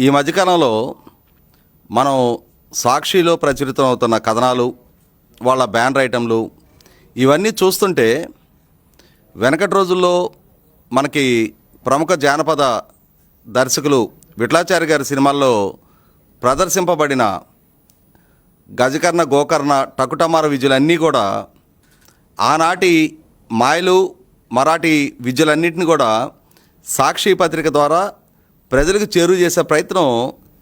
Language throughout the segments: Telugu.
ఈ మధ్యకాలంలో మనం సాక్షిలో ప్రచురితం అవుతున్న కథనాలు, వాళ్ళ బ్యానర్ ఐటెంలు ఇవన్నీ చూస్తుంటే వెనకటి రోజుల్లో మనకి ప్రముఖ జానపద దర్శకులు విఠలాచారి గారి సినిమాల్లో ప్రదర్శింపబడిన గజకర్ణ, గోకర్ణ, టకుటమార విద్యలన్నీ కూడా ఆనాటి మాయలు, మరాఠీ విద్యలన్నింటినీ కూడా సాక్షి పత్రిక ద్వారా ప్రజలకు చేరువ చేసే ప్రయత్నం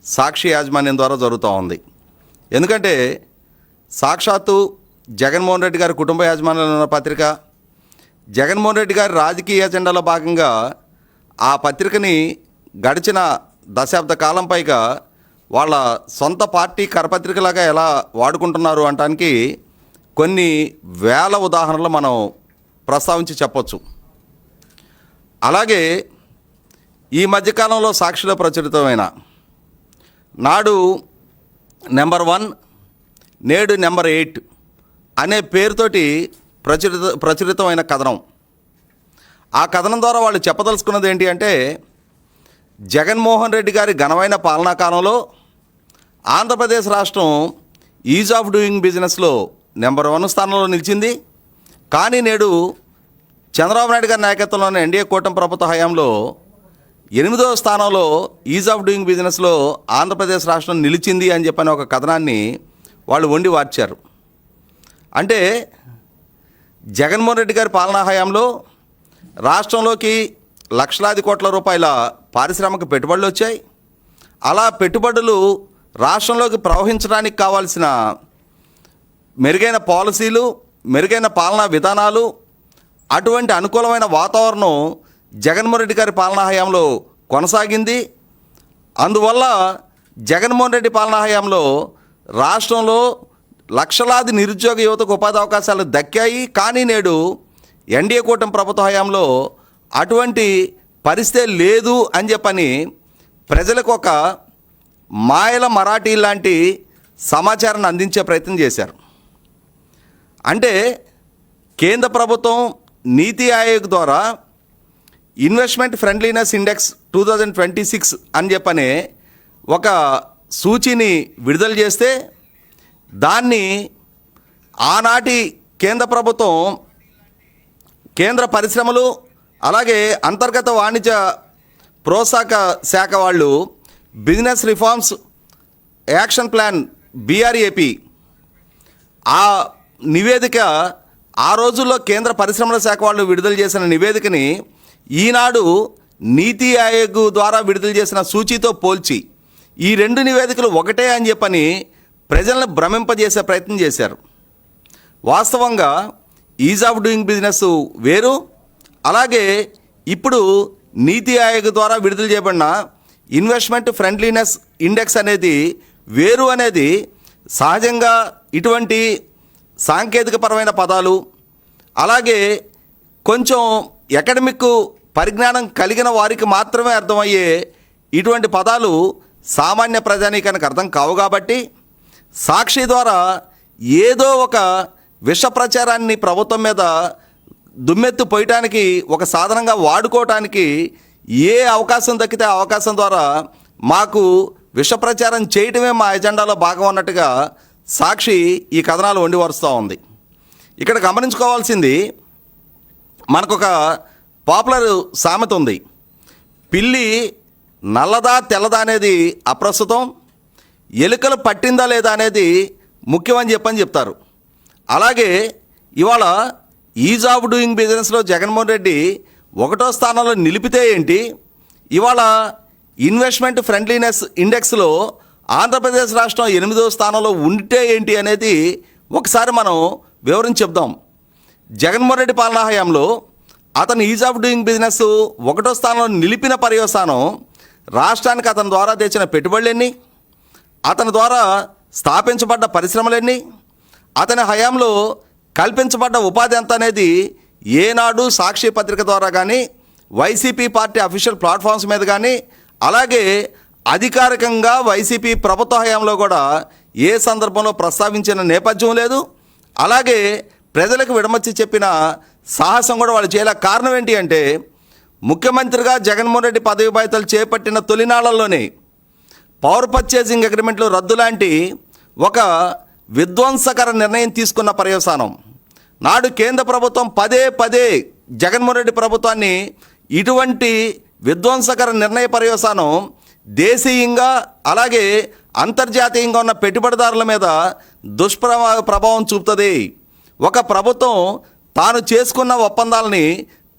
సాక్షి యాజమాన్యం ద్వారా జరుగుతూ ఉంది. ఎందుకంటే సాక్షాత్తు జగన్మోహన్ రెడ్డి గారి కుటుంబ యాజమాన్యంలో ఉన్న పత్రిక, జగన్మోహన్ రెడ్డి గారి రాజకీయ ఎజెండాలో భాగంగా ఆ పత్రికని గడిచిన దశాబ్ద కాలం పైగా వాళ్ళ సొంత పార్టీ కరపత్రికలాగా ఎలా వాడుకుంటున్నారు అనడానికి కొన్ని వేల ఉదాహరణలు మనం ప్రస్తావించి చెప్పొచ్చు. అలాగే ఈ మధ్యకాలంలో సాక్షిలో ప్రచురితమైన నాడు నెంబర్ 1 నేడు నెంబర్ 8 అనే పేరుతోటి ప్రచురితమైన కథనం. ఆ కథనం ద్వారా వాళ్ళు చెప్పదలుచుకున్నది ఏంటి అంటే, జగన్మోహన్ రెడ్డి గారి ఘనమైన పాలనా కాలంలో ఆంధ్రప్రదేశ్ రాష్ట్రం ఈజ్ ఆఫ్ డూయింగ్ బిజినెస్లో నెంబర్ 1 స్థానంలో నిలిచింది. కానీ నేడు చంద్రబాబు నాయుడు గారి నాయకత్వంలోని ఎన్డీఏ కూటమి ప్రభుత్వ హయాంలో 8వ స్థానంలో ఈజ్ ఆఫ్ డూయింగ్ బిజినెస్లో ఆంధ్రప్రదేశ్ రాష్ట్రం నిలిచింది అని చెప్పని ఒక కథనాన్ని వాళ్ళు వండి వార్చారు. అంటే జగన్మోహన్ రెడ్డి గారి పాలనా హయాంలో రాష్ట్రంలోకి లక్షలాది కోట్ల రూపాయల పారిశ్రామిక పెట్టుబడులు వచ్చాయి. అలా పెట్టుబడులు రాష్ట్రంలోకి ప్రవహించడానికి కావాల్సిన మెరుగైన పాలసీలు, మెరుగైన పాలనా విధానాలు, అటువంటి అనుకూలమైన వాతావరణం జగన్మోహన్ రెడ్డి గారి పాలనా హయాంలో కొనసాగింది. అందువల్ల జగన్మోహన్ రెడ్డి పాలనా హయాంలో రాష్ట్రంలో లక్షలాది నిరుద్యోగ యువతకు ఉపాధి అవకాశాలు దక్కాయి. కానీ నేడు ఎన్డీఏ కూటమి ప్రభుత్వ హయాంలో అటువంటి పరిస్థితి లేదు అని చెప్పని ప్రజలకు ఒక మాయల మరాఠీ లాంటి సమాచారాన్ని అందించే ప్రయత్నం చేశారు. అంటే కేంద్ర ప్రభుత్వం నీతి ఆయోగ్ ద్వారా ఇన్వెస్ట్మెంట్ ఫ్రెండ్లీనెస్ ఇండెక్స్ 2026 అని చెప్పనే ఒక సూచీని విడుదల చేస్తే దాన్ని ఆనాటి కేంద్ర ప్రభుత్వం, కేంద్ర పరిశ్రమలు, అలాగే అంతర్గత వాణిజ్య ప్రోత్సాహక శాఖ వాళ్ళు business reforms action plan BRAP ఆ నివేదిక, ఆ రోజుల్లో కేంద్ర పరిశ్రమల శాఖ వాళ్ళు విడుదల చేసిన నివేదికని ఈనాడు నీతి ఆయోగ్ ద్వారా విడుదల చేసిన సూచీతో పోల్చి ఈ 2 నివేదికలు ఒకటే అని చెప్పని ప్రజలను భ్రమింపజేసే ప్రయత్నం చేశారు. వాస్తవంగా ఈజ్ ఆఫ్ డూయింగ్ బిజినెస్ వేరు, అలాగే ఇప్పుడు నీతి ఆయోగ్ ద్వారా విడుదల చేయబడిన ఇన్వెస్ట్మెంట్ ఫ్రెండ్లీనెస్ ఇండెక్స్ అనేది వేరు అనేది సహజంగా ఇటువంటి సాంకేతికపరమైన పదాలు, అలాగే కొంచెం అకాడమిక్ పరిజ్ఞానం కలిగిన వారికి మాత్రమే అర్థమయ్యే ఇటువంటి పదాలు సామాన్య ప్రజానీకానికి అర్థం కావు. కాబట్టి సాక్షి ద్వారా ఏదో ఒక విష ప్రచారాన్ని ప్రభుత్వం మీద దుమ్మెత్తు పోయటానికి ఒక సాధనంగా వాడుకోవటానికి ఏ అవకాశం దక్కితే ఆ అవకాశం ద్వారా మాకు విష ప్రచారం చేయటమే మా ఎజెండాలో భాగం అన్నట్టుగా సాక్షి ఈ కథనాలు వండి వరుస్తూ ఉంది. ఇక్కడ గమనించుకోవాల్సింది, మనకొక పాపులర్ సామెత ఉంది, పిల్లి నల్లదా తెల్లదా అనేది అప్రస్తుతం, ఎలుకలు పట్టిందా లేదా అనేది ముఖ్యమని చెప్తారు. అలాగే ఇవాళ ఈజ్ ఆఫ్ డూయింగ్ బిజినెస్లో జగన్మోహన్ రెడ్డి 1వ స్థానంలో నిలిపితే ఏంటి, ఇవాళ ఇన్వెస్ట్మెంట్ ఫ్రెండ్లీనెస్ ఇండెక్స్లో ఆంధ్రప్రదేశ్ రాష్ట్రం 8వ స్థానంలో ఉంటే ఏంటి అనేది ఒకసారి మనం వివరించి చెప్దాం. జగన్మోహన్ రెడ్డి పాలనా హయాంలో అతను ఈజ్ ఆఫ్ డూయింగ్ బిజినెస్ 1వ స్థానంలో నిలిపిన పర్యవసానం రాష్ట్రానికి అతని ద్వారా తెచ్చిన పెట్టుబడులెన్ని, అతని ద్వారా స్థాపించబడ్డ పరిశ్రమలెన్ని, అతని హయాంలో కల్పించబడ్డ ఉపాధి ఎంత అనేది ఏనాడు సాక్షి పత్రిక ద్వారా కానీ, వైసీపీ పార్టీ అఫీషియల్ ప్లాట్ఫామ్స్ మీద కానీ, అలాగే అధికారికంగా వైసీపీ ప్రభుత్వ హయాంలో కూడా ఏ సందర్భంలో ప్రస్తావించిన నేపథ్యం లేదు. అలాగే ప్రజలకు విడమర్చి చెప్పిన సాహసం కూడా వాళ్ళు చేయలే. కారణం ఏంటి అంటే, ముఖ్యమంత్రిగా జగన్మోహన్ రెడ్డి పదవి బాధ్యతలు చేపట్టిన తొలినాళ్లలోనే పవర్ పర్చేసింగ్ అగ్రిమెంట్లు రద్దు లాంటి ఒక విధ్వంసకర నిర్ణయం తీసుకున్న పర్యవసానం. నాడు కేంద్ర ప్రభుత్వం పదే పదే జగన్మోహన్ రెడ్డి ప్రభుత్వాన్ని ఇటువంటి విధ్వంసకర నిర్ణయ పర్యవసానం దేశీయంగా అలాగే అంతర్జాతీయంగా ఉన్న పెట్టుబడిదారుల మీద ప్రభావం చూపుతుంది. ఒక ప్రభుత్వం తాను చేసుకున్న ఒప్పందాలని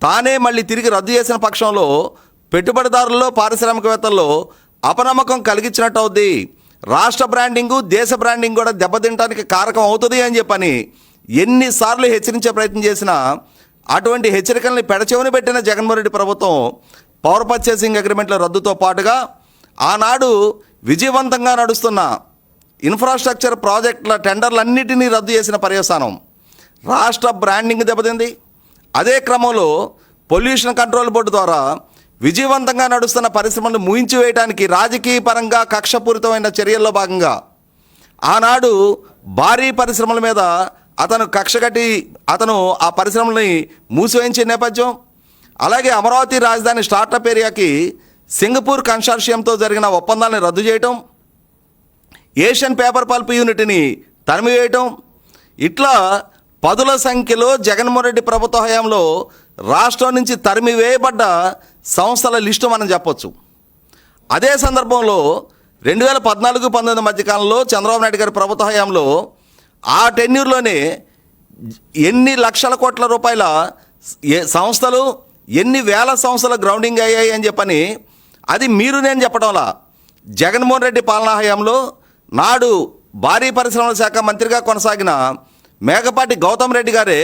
తానే మళ్ళీ తిరిగి రద్దు చేసిన పక్షంలో పెట్టుబడిదారుల్లో పారిశ్రామికవేత్తల్లో అపనమ్మకం కలిగించినట్టు అవుద్ది. రాష్ట్ర బ్రాండింగు దేశ బ్రాండింగ్ కూడా దెబ్బతింటానికి కారకం అవుతుంది అని చెప్పని ఎన్నిసార్లు హెచ్చరించే ప్రయత్నం చేసినా అటువంటి హెచ్చరికల్ని పెడచెవిన పెట్టిన జగన్మోహన్ రెడ్డి ప్రభుత్వం పవర్ పర్చేసింగ్ అగ్రిమెంట్ల రద్దుతో పాటుగా ఆనాడు విజయవంతంగా నడుస్తున్న ఇన్ఫ్రాస్ట్రక్చర్ ప్రాజెక్టుల టెండర్లన్నిటినీ రద్దు చేసిన పర్యవసానం రాష్ట్ర బ్రాండింగ్ దెబ్బతింది. అదే క్రమంలో పొల్యూషన్ కంట్రోల్ బోర్డు ద్వారా విజయవంతంగా నడుస్తున్న పరిశ్రమలను ముయించి వేయడానికి రాజకీయ పరంగా కక్షపూరితమైన చర్యల్లో భాగంగా ఆనాడు భారీ పరిశ్రమల మీద అతను కక్ష కట్టి అతను ఆ పరిశ్రమల్ని మూసివేయించే నేపథ్యం, అలాగే అమరావతి రాజధాని స్టార్టప్ ఏరియాకి సింగపూర్ కన్సార్షియంతో జరిగిన ఒప్పందాలను రద్దు చేయటం, ఏషియన్ పేపర్ పల్ప్ యూనిట్ని తరిమివేయటం, ఇట్లా పదుల సంఖ్యలో జగన్మోహన్ రెడ్డి ప్రభుత్వ హయాంలో రాష్ట్రం నుంచి తరిమివేయబడ్డ సంస్థల లిస్టు మనం చెప్పొచ్చు. అదే సందర్భంలో 2014-19 మధ్యకాలంలో చంద్రబాబు నాయుడు గారి ప్రభుత్వ హయాంలో ఆ టెన్యూర్లోనే ఎన్ని లక్షల కోట్ల రూపాయల సంస్థలు ఎన్ని వేల సంస్థలు గ్రౌండింగ్ అయ్యాయి అని చెప్పని అది మీరు నేను చెప్పడంలా జగన్మోహన్ రెడ్డి పాలనా హయాంలో నాడు భారీ పరిశ్రమల శాఖ మంత్రిగా కొనసాగిన మేకపాటి గౌతమ్ రెడ్డి గారే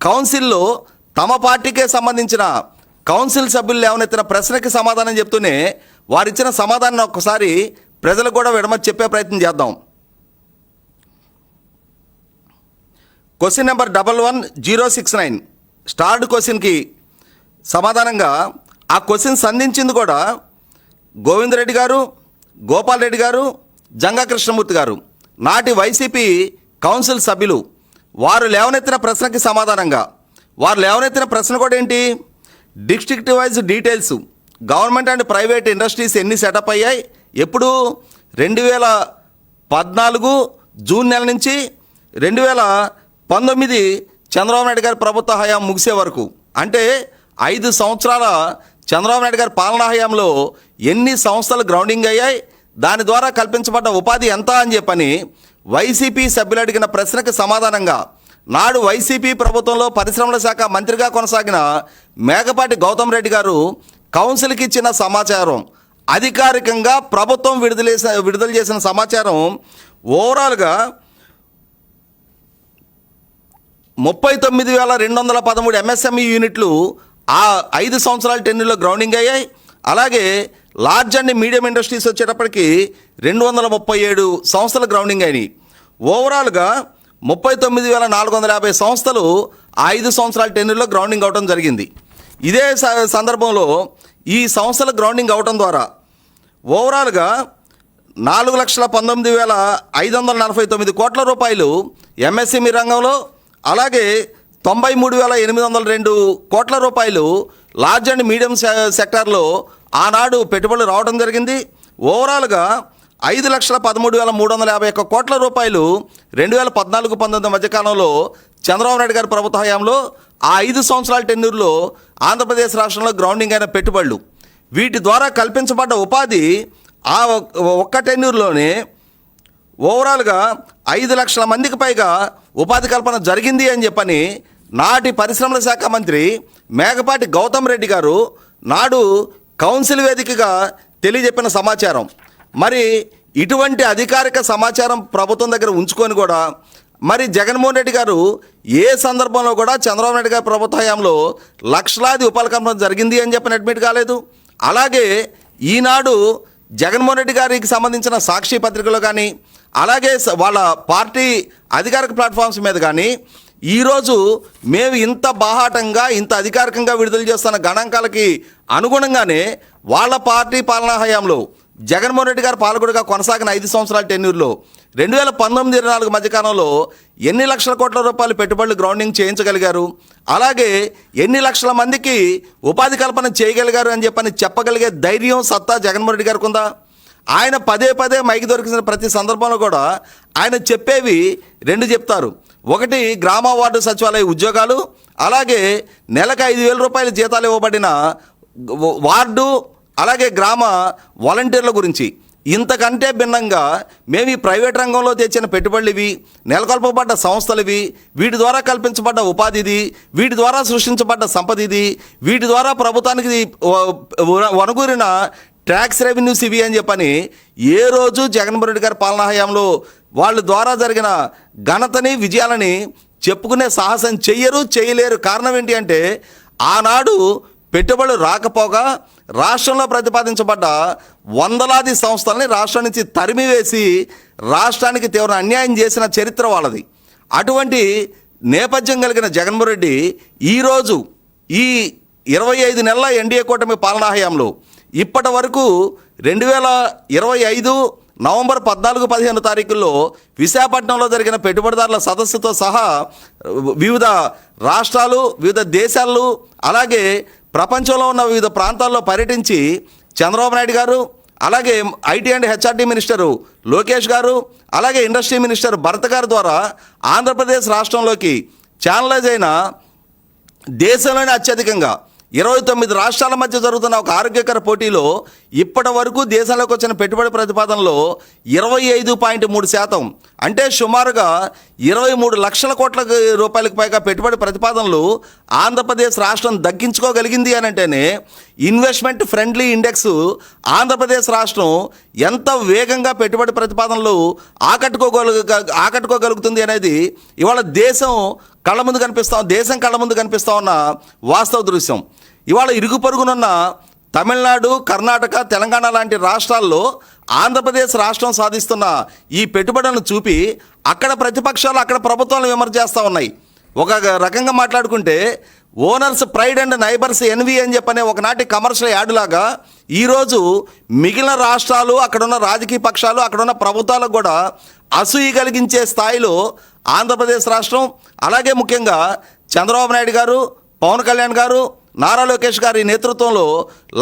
కౌన్సిల్లో తమ పార్టీకే సంబంధించిన కౌన్సిల్ సభ్యులు లేవనెత్తిన ప్రశ్నకి సమాధానం చెప్తూనే వారిచ్చిన సమాధానం ఒక్కసారి ప్రజలకు కూడా విడమర్చి చెప్పే ప్రయత్నం చేద్దాం. క్వశ్చన్ నెంబర్ 11069 స్టార్డ్ క్వశ్చన్కి సమాధానంగా ఆ క్వశ్చన్ సంధించింది కూడా గోవిందరెడ్డి గారు, గోపాల్ రెడ్డి గారు, జంగా కృష్ణమూర్తి గారు, నాటి వైసీపీ కౌన్సిల్ సభ్యులు. వారు లేవనెత్తిన ప్రశ్నకి సమాధానంగా వారు లేవనెత్తిన ప్రశ్న కూడా ఏంటి, district wise details government and private industries ఎన్ని సెటప్ అయ్యాయి, ఎప్పుడు 2014 జూన్ నెల నుంచి 2019 చంద్రబాబు నాయుడు గారి ప్రభుత్వ హయాం ముగిసే వరకు, అంటే 5 సంవత్సరాల చంద్రబాబు నాయుడు గారి పాలనా హయాంలో ఎన్ని సంస్థలు గ్రౌండింగ్ అయ్యాయి, దాని ద్వారా కల్పించబడ్డ ఉపాధి ఎంత అని చెప్పని వైసీపీ సభ్యులు అడిగిన ప్రశ్నకు సమాధానంగా నాడు వైసీపీ ప్రభుత్వంలో పరిశ్రమల శాఖ మంత్రిగా కొనసాగిన మేకపాటి గౌతమ్ రెడ్డి గారు కౌన్సిల్కి ఇచ్చిన సమాచారం, అధికారికంగా ప్రభుత్వం విడుదల చేసిన సమాచారం ఓవరాల్గా 39,213 ఎంఎస్ఎంఈ యూనిట్లు ఆ 5 సంవత్సరాల టెన్యూర్లో గ్రౌండింగ్ అయ్యాయి. అలాగే లార్జ్ అండ్ మీడియం ఇండస్ట్రీస్ వచ్చేటప్పటికి 237 సంస్థలు గ్రౌండింగ్ అయినాయి. ఓవరాల్గా 39,450 సంస్థలు ఆ 5 సంవత్సరాల టెన్యూర్లో గ్రౌండింగ్ అవడం జరిగింది. ఇదే సందర్భంలో ఈ సంస్థల గ్రౌండింగ్ అవడం ద్వారా ఓవరాల్గా 4,19,549 కోట్ల రూపాయలు ఎంఎస్ఎంఈ రంగంలో, అలాగే 93,802 కోట్ల రూపాయలు లార్జ్ అండ్ మీడియం సెక్టార్లో ఆనాడు పెట్టుబడులు రావడం జరిగింది. ఓవరాల్గా 5,13,351 కోట్ల రూపాయలు 2014-19 మధ్యకాలంలో చంద్రబాబు నాయుడు గారి ప్రభుత్వ హయాంలో ఆ 5 సంవత్సరాల టెన్యూర్లో ఆంధ్రప్రదేశ్ రాష్ట్రంలో గ్రౌండింగ్ అయిన పెట్టుబడులు, వీటి ద్వారా కల్పించబడ్డ ఉపాధి ఆ ఒక్క టెన్యూర్లోనే ఓవరాల్గా 5 లక్షల మందికి పైగా ఉపాధి కల్పన జరిగింది అని చెప్పని నాటి పరిశ్రమల శాఖ మంత్రి మేకపాటి గౌతమ్ రెడ్డి గారు నాడు కౌన్సిల్ వేదికగా తెలియజెప్పిన సమాచారం. మరి ఇటువంటి అధికారిక సమాచారం ప్రభుత్వం దగ్గర ఉంచుకొని కూడా మరి జగన్మోహన్ రెడ్డి గారు ఏ సందర్భంలో కూడా చంద్రబాబు నాయుడు గారి ప్రభుత్వ హయాంలో లక్షలాది ఉపాధి కల్పన జరిగింది అని చెప్పని అడ్మిట్ కాలేదు. అలాగే ఈనాడు జగన్మోహన్ రెడ్డి గారికి సంబంధించిన సాక్షి పత్రికలో కానీ అలాగే వాళ్ళ పార్టీ అధికారిక ప్లాట్ఫామ్స్ మీద కానీ ఈరోజు మేము ఇంత బాహాటంగా ఇంత అధికారికంగా విడుదల చేస్తున్న గణాంకాలకి అనుగుణంగానే వాళ్ళ పార్టీ పాలనా హయాంలో జగన్మోహన్ రెడ్డి గారు పాలకుడిగా కొనసాగిన 5 సంవత్సరాల టెన్యూర్లో 2019-24 మధ్యకాలంలో ఎన్ని లక్షల కోట్ల రూపాయలు పెట్టుబడులు గ్రౌండింగ్ చేయించగలిగారు, అలాగే ఎన్ని లక్షల మందికి ఉపాధి కల్పన చేయగలిగారు అని చెప్పని చెప్పగలిగే ధైర్యం సత్తా జగన్మోహన్ రెడ్డి గారికి ఉందా? ఆయన పదే పదే మైకి దొరికిన ప్రతి సందర్భంలో కూడా ఆయన చెప్పేవి రెండు చెప్తారు. ఒకటి గ్రామ వార్డు సచివాలయ ఉద్యోగాలు, అలాగే నెలకు 5,000 రూపాయల జీతాలు ఇవ్వబడిన వార్డు అలాగే గ్రామ వాలంటీర్ల గురించి. ఇంతకంటే భిన్నంగా మేము ఈ ప్రైవేట్ రంగంలో తెచ్చిన పెట్టుబడులు ఇవి, నెలకొల్పబడ్డ సంస్థలు ఇవి, వీటి ద్వారా కల్పించబడ్డ ఉపాధి ఇది, వీటి ద్వారా సృష్టించబడ్డ సంపద ఇది, వీటి ద్వారా ప్రభుత్వానికి వనగూరిన ట్యాక్స్ రెవెన్యూస్ ఇవి అని చెప్పని ఏ రోజు జగన్మోహన్ రెడ్డి గారి పాలనా హయాంలో వాళ్ళ ద్వారా జరిగిన ఘనతని విజయాలని చెప్పుకునే సాహసం చేయలేరు. కారణం ఏంటి అంటే ఆనాడు పెట్టుబడులు రాకపోగా రాష్ట్రంలో ప్రతిపాదించబడ్డ వందలాది సంస్థలని రాష్ట్రం నుంచి తరిమివేసి రాష్ట్రానికి తీవ్ర అన్యాయం చేసిన చరిత్ర వాళ్ళది. అటువంటి నేపథ్యం కలిగిన జగన్మోహన్ రెడ్డి ఈరోజు ఈ 25 నెలల ఎన్డీఏ కూటమి పాలనా హయాంలో ఇప్పటి వరకు 2025 నవంబర్ 14-15 తారీఖుల్లో విశాఖపట్నంలో జరిగిన పెట్టుబడిదారుల సదస్సుతో సహా వివిధ రాష్ట్రాలు, వివిధ దేశాలు, అలాగే ప్రపంచంలో ఉన్న వివిధ ప్రాంతాల్లో పర్యటించి చంద్రబాబు నాయుడు గారు, అలాగే IT and HRD minister Lokesh గారు, అలాగే ఇండస్ట్రీ మినిస్టర్ భరత్ గారి ద్వారా ఆంధ్రప్రదేశ్ రాష్ట్రంలోకి ఛానలైజ్ అయిన దేశంలోనే అత్యధికంగా 29 రాష్ట్రాల మధ్య జరుగుతున్న ఒక ఆరోగ్యకర పోటీలో ఇప్పటి వరకు దేశంలోకి వచ్చిన పెట్టుబడి ప్రతిపాదనలో 25.3%, అంటే సుమారుగా 23 లక్షల కోట్ల రూపాయలకు పైగా పెట్టుబడి ప్రతిపాదనలు ఆంధ్రప్రదేశ్ రాష్ట్రం దక్కించుకోగలిగింది అని అంటేనే ఇన్వెస్ట్మెంట్ ఫ్రెండ్లీ ఇండెక్స్ ఆంధ్రప్రదేశ్ రాష్ట్రం ఎంత వేగంగా పెట్టుబడి ప్రతిపాదనలు ఆకట్టుకోగలుగుతుంది అనేది ఇవాళ దేశం కళ్ళ ముందు కనిపిస్తా ఉన్న వాస్తవ దృశ్యం. ఇవాళ ఇరుగు పొరుగునున్న తమిళనాడు, కర్ణాటక, తెలంగాణ లాంటి రాష్ట్రాల్లో ఆంధ్రప్రదేశ్ రాష్ట్రం సాధిస్తున్న ఈ పెట్టుబడులను చూపి అక్కడ ప్రతిపక్షాలు, అక్కడ ప్రభుత్వాలను విమర్శ చేస్తూ ఉన్నాయి. ఒక రకంగా మాట్లాడుకుంటే owners pride and neighbours envy అని చెప్పనే ఒకనాటి కమర్షియల్ యాడ్ లాగా ఈరోజు మిగిలిన రాష్ట్రాలు, అక్కడున్న రాజకీయ పక్షాలు, అక్కడున్న ప్రభుత్వాలకు కూడా అసూయ కలిగించే స్థాయిలో ఆంధ్రప్రదేశ్ రాష్ట్రం, అలాగే ముఖ్యంగా చంద్రబాబు నాయుడు గారు, పవన్ కళ్యాణ్ గారు, నారా లోకేష్ గారి నేతృత్వంలో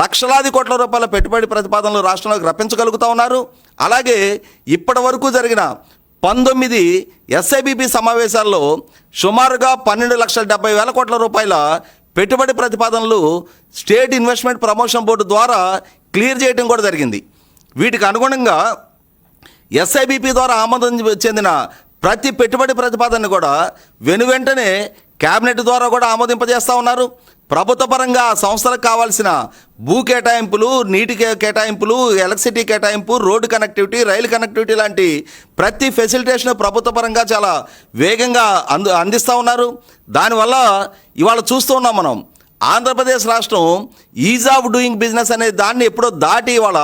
లక్షలాది కోట్ల రూపాయల పెట్టుబడి ప్రతిపాదనలు రాష్ట్రంలోకి రప్పించగలుగుతూ ఉన్నారు. అలాగే ఇప్పటి వరకు జరిగిన 19 ఎస్ఐబిపి సమావేశాల్లో సుమారుగా 12,70,000 కోట్ల రూపాయల పెట్టుబడి ప్రతిపాదనలు స్టేట్ ఇన్వెస్ట్మెంట్ ప్రమోషన్ బోర్డు ద్వారా క్లియర్ చేయడం కూడా జరిగింది. వీటికి అనుగుణంగా ఎస్ఐబిపి ద్వారా ఆమోదం చెందిన ప్రతి పెట్టుబడి ప్రతిపాదనను కూడా వెనువెంటనే క్యాబినెట్ ద్వారా కూడా ఆమోదింపజేస్తూ ఉన్నారు. ప్రభుత్వ పరంగా సంస్థలకు కావాల్సిన భూ కేటాయింపులు, నీటి కేటాయింపులు, ఎలక్ట్రిసిటీ కేటాయింపు, రోడ్డు కనెక్టివిటీ, రైలు కనెక్టివిటీ లాంటి ప్రతి ఫెసిలిటేషన్ ప్రభుత్వ పరంగా చాలా వేగంగా అందిస్తూ ఉన్నారు. దానివల్ల ఇవాళ చూస్తూ ఉన్నాం మనం ఆంధ్రప్రదేశ్ రాష్ట్రం ఈజ్ ఆఫ్ డూయింగ్ బిజినెస్ అనే దాన్ని ఎప్పుడో దాటి ఇవాళ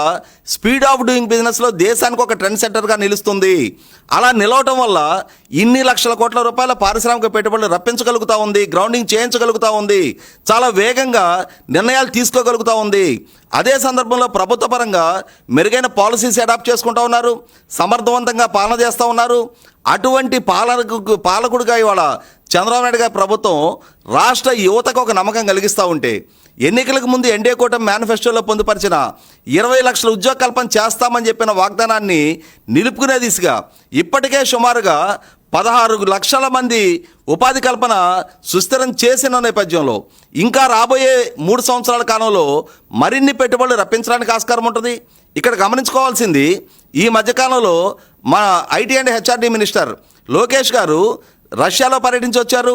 స్పీడ్ ఆఫ్ డూయింగ్ బిజినెస్లో దేశానికి ఒక ట్రెండ్ సెంటర్గా నిలుస్తుంది. అలా నిలవటం వల్ల ఇన్ని లక్షల కోట్ల రూపాయల పారిశ్రామిక పెట్టుబడులు రప్పించగలుగుతూ ఉంది, గ్రౌండింగ్ చేయించగలుగుతూ ఉంది, చాలా వేగంగా నిర్ణయాలు తీసుకోగలుగుతూ ఉంది. అదే సందర్భంలో ప్రభుత్వ పరంగా మెరుగైన పాలసీస్ అడాప్ట్ చేసుకుంటూ ఉన్నారు, సమర్థవంతంగా పాలన చేస్తూ ఉన్నారు. అటువంటి పాలకుడిగా ఇవాళ చంద్రబాబు నాయుడు గారి ప్రభుత్వం రాష్ట్ర యువతకు ఒక నమ్మకం కలిగిస్తూ ఉంటే ఎన్నికలకు ముందు ఎన్డీఏ కూటమి మేనిఫెస్టోలో పొందుపరిచిన 20 లక్షల ఉద్యోగ కల్పన చేస్తామని చెప్పిన వాగ్దానాన్ని నిలుపుకునే దిశగా ఇప్పటికే సుమారుగా 16 లక్షల మంది ఉపాధి కల్పన సుస్థిరం చేసిన నేపథ్యంలో ఇంకా రాబోయే 3 సంవత్సరాల కాలంలో మరిన్ని పెట్టుబడులు రప్పించడానికి ఆస్కారం ఉంటుంది. ఇక్కడ గమనించుకోవాల్సింది ఈ మధ్యకాలంలో మా IT and HRD minister Lokesh గారు రష్యాలో పర్యటించి వచ్చారు,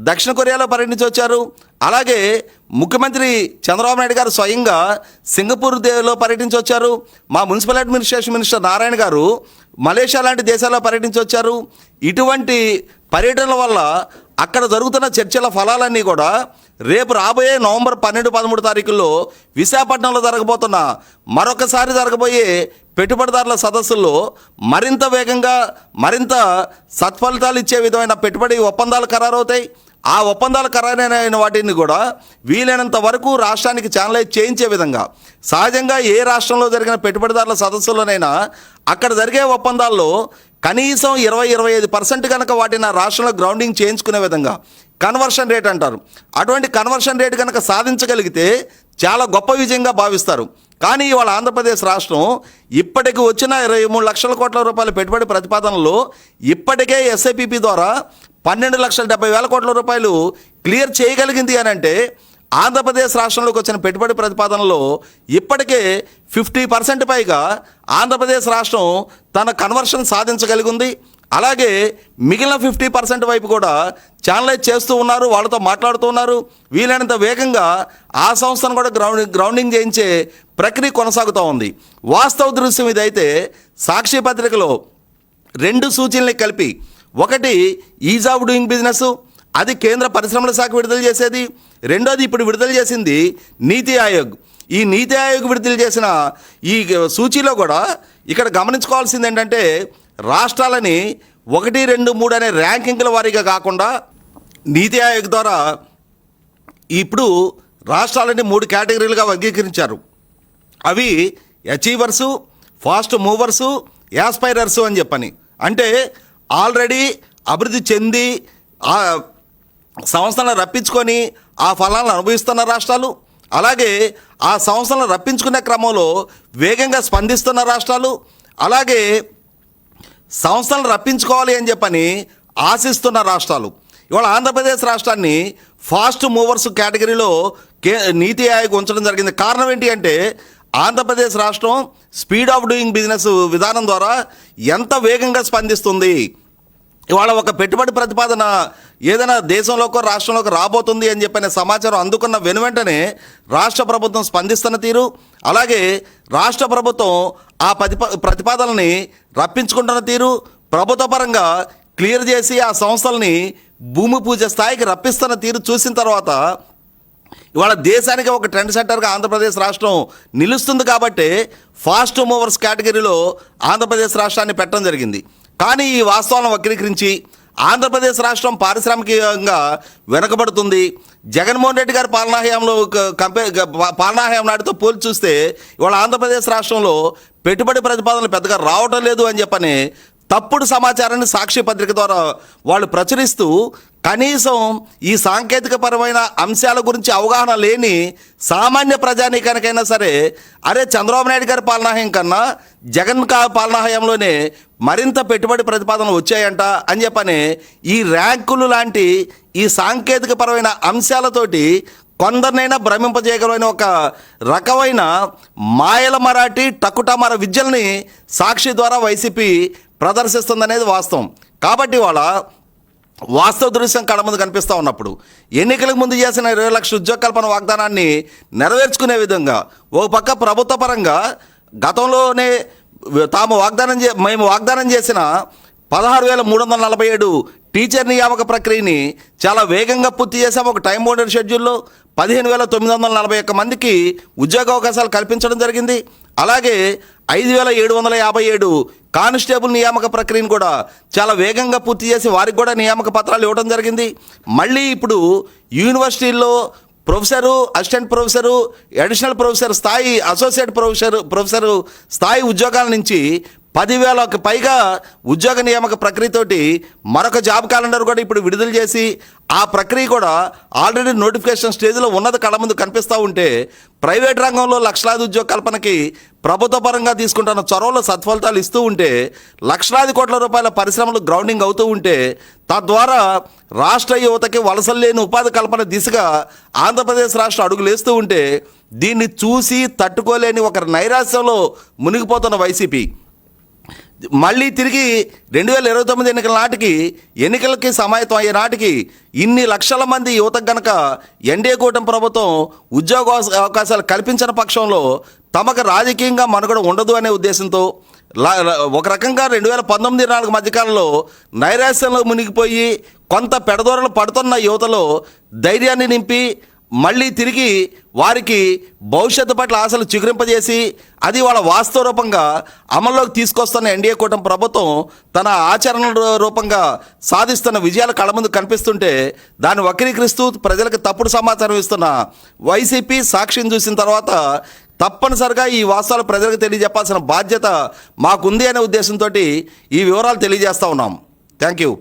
దక్షిణ కొరియాలో పర్యటించి వచ్చారు. అలాగే ముఖ్యమంత్రి చంద్రబాబు నాయుడు గారు స్వయంగా సింగపూర్లో పర్యటించి వచ్చారు. మా మున్సిపల్ అడ్మినిస్ట్రేషన్ మినిస్టర్ నారాయణ గారు మలేషియా లాంటి దేశాల్లో పర్యటించి వచ్చారు. ఇటువంటి పర్యటనల వల్ల అక్కడ జరుగుతున్న చర్చల ఫలాలన్నీ కూడా రేపు రాబోయే నవంబర్ 12-13 తారీఖుల్లో విశాఖపట్నంలో మరొకసారి జరగబోయే పెట్టుబడిదారుల సదస్సుల్లో మరింత వేగంగా, మరింత సత్ఫలితాలు ఇచ్చే విధమైన పెట్టుబడి ఒప్పందాలు ఖరారవుతాయి. ఆ ఒప్పందాలు ఖరారైన వాటిని కూడా వీలైనంత వరకు రాష్ట్రానికి ఛానలైజ్ చేయించే విధంగా, సహజంగా ఏ రాష్ట్రంలో జరిగిన పెట్టుబడిదారుల సదస్సుల్లోనైనా అక్కడ జరిగే ఒప్పందాల్లో కనీసం 20-25% కనుక వాటిని రాష్ట్రంలో గ్రౌండింగ్ చేయించుకునే విధంగా కన్వర్షన్ రేట్ అంటారు. అటువంటి కన్వర్షన్ రేట్ కనుక సాధించగలిగితే చాలా గొప్ప విజయంగా భావిస్తారు. కానీ ఇవాళ ఆంధ్రప్రదేశ్ రాష్ట్రం ఇప్పటికి వచ్చిన 23 లక్షల కోట్ల రూపాయల పెట్టుబడి ప్రతిపాదనలో ఇప్పటికే ఎస్ఐపిపి ద్వారా 12,70,000 కోట్ల రూపాయలు క్లియర్ చేయగలిగింది అని అంటే ఆంధ్రప్రదేశ్ రాష్ట్రంలోకి వచ్చిన పెట్టుబడి ప్రతిపాదనలో ఇప్పటికే 50% పైగా ఆంధ్రప్రదేశ్ రాష్ట్రం తన కన్వర్షన్ సాధించగలిగి ఉంది. అలాగే మిగిలిన 50% వైపు కూడా ఛానలైజ్ చేస్తూ ఉన్నారు, వాళ్ళతో మాట్లాడుతూ ఉన్నారు. వీలైనంత వేగంగా ఆ సంస్థను కూడా గ్రౌండింగ్ చేయించే ప్రక్రియ కొనసాగుతూ ఉంది. వాస్తవ దృశ్యం ఇదైతే సాక్షి పత్రికలో 2 సూచనలు కలిపి, ఒకటి ఈజ్ ఆఫ్ డూయింగ్ బిజినెస్, అది కేంద్ర పరిశ్రమల శాఖ విడుదల చేసేది. రెండోది ఇప్పుడు విడుదల చేసింది నీతి ఆయోగ్. ఈ నీతి ఆయోగ్ విడుదల చేసిన ఈ సూచీలో కూడా ఇక్కడ గమనించుకోవాల్సింది ఏంటంటే రాష్ట్రాలని 1, 2, 3 అనే ర్యాంకింగ్ల వారీగా కాకుండా నీతి ఆయోగ్ ద్వారా ఇప్పుడు రాష్ట్రాలని 3 కేటగిరీలుగా వర్గీకరించారు. అవి అచీవర్సు, ఫాస్ట్ మూవర్సు, యాస్పైరర్సు అని చెప్పని. అంటే ఆల్రెడీ అభివృద్ధి చెంది ఆ సంస్థలను రప్పించుకొని ఆ ఫలాలను అనుభవిస్తున్న రాష్ట్రాలు, అలాగే ఆ సంస్థలను రప్పించుకునే క్రమంలో వేగంగా స్పందిస్తున్న రాష్ట్రాలు, అలాగే సంస్థలను రప్పించుకోవాలి అని చెప్పని ఆశిస్తున్న రాష్ట్రాలు. ఇవాళ ఆంధ్రప్రదేశ్ రాష్ట్రాన్ని ఫాస్ట్ మూవర్స్ కేటగిరీలో నీతి ఆయోగ్ ఉంచడం జరిగింది. కారణం ఏంటి అంటే ఆంధ్రప్రదేశ్ రాష్ట్రం స్పీడ్ ఆఫ్ డూయింగ్ బిజినెస్ విధానం ద్వారా ఎంత వేగంగా స్పందిస్తుంది. ఇవాళ ఒక పెట్టుబడి ప్రతిపాదన ఏదైనా దేశంలోకో రాష్ట్రంలోకి రాబోతుంది అని చెప్పిన సమాచారం అందుకున్న వెనువెంటనే రాష్ట్ర ప్రభుత్వం స్పందిస్తున్న తీరు, అలాగే రాష్ట్ర ప్రభుత్వం ఆ ప్రతిపాదనని రప్పించుకుంటున్న తీరు, ప్రభుత్వ పరంగా క్లియర్ చేసి ఆ సంస్థల్ని భూమి పూజ స్థాయికి రప్పిస్తున్న తీరు చూసిన తర్వాత ఇవాళ దేశానికి ఒక ట్రెండ్ సెంటర్గా ఆంధ్రప్రదేశ్ రాష్ట్రం నిలుస్తుంది. కాబట్టి ఫాస్ట్ మూవర్స్ కేటగిరీలో ఆంధ్రప్రదేశ్ రాష్ట్రాన్ని పెట్టడం జరిగింది. కానీ ఈ వాస్తవాలను వక్రీకరించి ఆంధ్రప్రదేశ్ రాష్ట్రం పారిశ్రామికంగా వెనకబడుతుంది. జగన్మోహన్ రెడ్డి గారి పాలనాహయం నాటితో పోల్చి చూస్తే ఇవాళ ఆంధ్రప్రదేశ్ రాష్ట్రంలో పెట్టుబడి ప్రతిపాదనలు పెద్దగా రావటం లేదు అని చెప్పని తప్పుడు సమాచారాన్ని సాక్షి పత్రిక ద్వారా వాళ్ళు ప్రచురిస్తూ కనీసం ఈ సాంకేతికపరమైన అంశాల గురించి అవగాహన లేని సామాన్య ప్రజానీకానికైనా సరే అరే చంద్రబాబు నాయుడు గారి పాలనాహయం కన్నా జగన్ పాలనాహయంలోనే మరింత పెట్టుబడి ప్రతిపాదనలు వచ్చాయంట అని చెప్పని ఈ ర్యాంకులు లాంటి ఈ సాంకేతికపరమైన అంశాలతోటి కొందరినైనా భ్రమింపజేయగలమైన ఒక రకమైన మాయల మరాఠీ టకుటమార విద్యల్ని సాక్షి ద్వారా వైసీపీ ప్రదర్శిస్తుందనేది వాస్తవం. కాబట్టి వాళ్ళ వాస్తవ దృశ్యం కళ్ళ ముందు కనిపిస్తూ ఉన్నప్పుడు ఎన్నికలకు ముందు చేసిన 20 లక్షల ఉద్యోగ కల్పన వాగ్దానాన్ని నెరవేర్చుకునే విధంగా ఓ పక్క ప్రభుత్వ పరంగా గతంలోనే మేము వాగ్దానం చేసిన 16,347 టీచర్ నియామక ప్రక్రియని చాలా వేగంగా పూర్తి చేసాము. ఒక టైం బౌండెడ్ షెడ్యూల్లో 15,941 మందికి ఉద్యోగ అవకాశాలు కల్పించడం జరిగింది. అలాగే 5,757 కానిస్టేబుల్ నియామక ప్రక్రియను కూడా చాలా వేగంగా పూర్తి చేసి వారికి కూడా నియామక పత్రాలు ఇవ్వడం జరిగింది. మళ్ళీ ఇప్పుడు యూనివర్సిటీల్లో professor, assistant professor, additional professor స్థాయి, అసోసియేట్ ప్రొఫెసరు స్థాయి ఉద్యోగాల నుంచి 10,000కు పైగా ఉద్యోగ నియామక ప్రక్రియతోటి మరొక జాబ్ క్యాలెండర్ కూడా ఇప్పుడు విడుదల చేసి ఆ ప్రక్రియ కూడా ఆల్రెడీ నోటిఫికేషన్ స్టేజ్లో ఉన్నది కళ్ళ ముందు కనిపిస్తూ ఉంటే ప్రైవేట్ రంగంలో లక్షలాది ఉద్యోగ కల్పనకి ప్రభుత్వ పరంగా తీసుకుంటున్న చొరవలో సత్ఫలితాలు ఇస్తూ ఉంటే లక్షలాది కోట్ల రూపాయల పరిశ్రమలు గ్రౌండింగ్ అవుతూ ఉంటే తద్వారా రాష్ట్ర యువతకి వలసలు లేని ఉపాధి కల్పన దిశగా ఆంధ్రప్రదేశ్ రాష్ట్రం అడుగులేస్తూ ఉంటే దీన్ని చూసి తట్టుకోలేని ఒక నైరాశ్యంలో మునిగిపోతున్న వైసీపీ మళ్ళీ తిరిగి 2029 ఎన్నికల నాటికి ఎన్నికలకి సమాయత్తం అయ్యే నాటికి ఇన్ని లక్షల మంది యువతకు గనక ఎన్డీఏ కూటమి ప్రభుత్వం ఉద్యోగ అవకాశాలు కల్పించిన పక్షంలో తమకు రాజకీయంగా మనుగడ ఉండదు అనే ఉద్దేశంతో ఒక రకంగా 2019-24 మధ్యకాలంలో నైరాశ్యంలో మునిగిపోయి కొంత పెడదోరలు పడుతున్న యువతలో ధైర్యాన్ని నింపి మళ్ళీ తిరిగి వారికి భవిష్యత్తు పట్ల ఆశలు చిగురింపజేసి అది వాళ్ళ వాస్తవ రూపంగా అమల్లోకి తీసుకొస్తున్న ఎన్డీఏ కూటమి ప్రభుత్వం తన ఆచరణ రూపంగా సాధిస్తున్న విజయాలు కళ్ళ ముందు కనిపిస్తుంటే దాన్ని వక్రీకరిస్తూ ప్రజలకు తప్పుడు సమాచారం ఇస్తున్న వైసీపీ సాక్షిని చూసిన తర్వాత తప్పనిసరిగా ఈ వాస్తవాలు ప్రజలకు తెలియజెప్పాల్సిన బాధ్యత మాకుంది అనే ఉద్దేశంతో ఈ వివరాలు తెలియజేస్తూ ఉన్నాం. Thank you.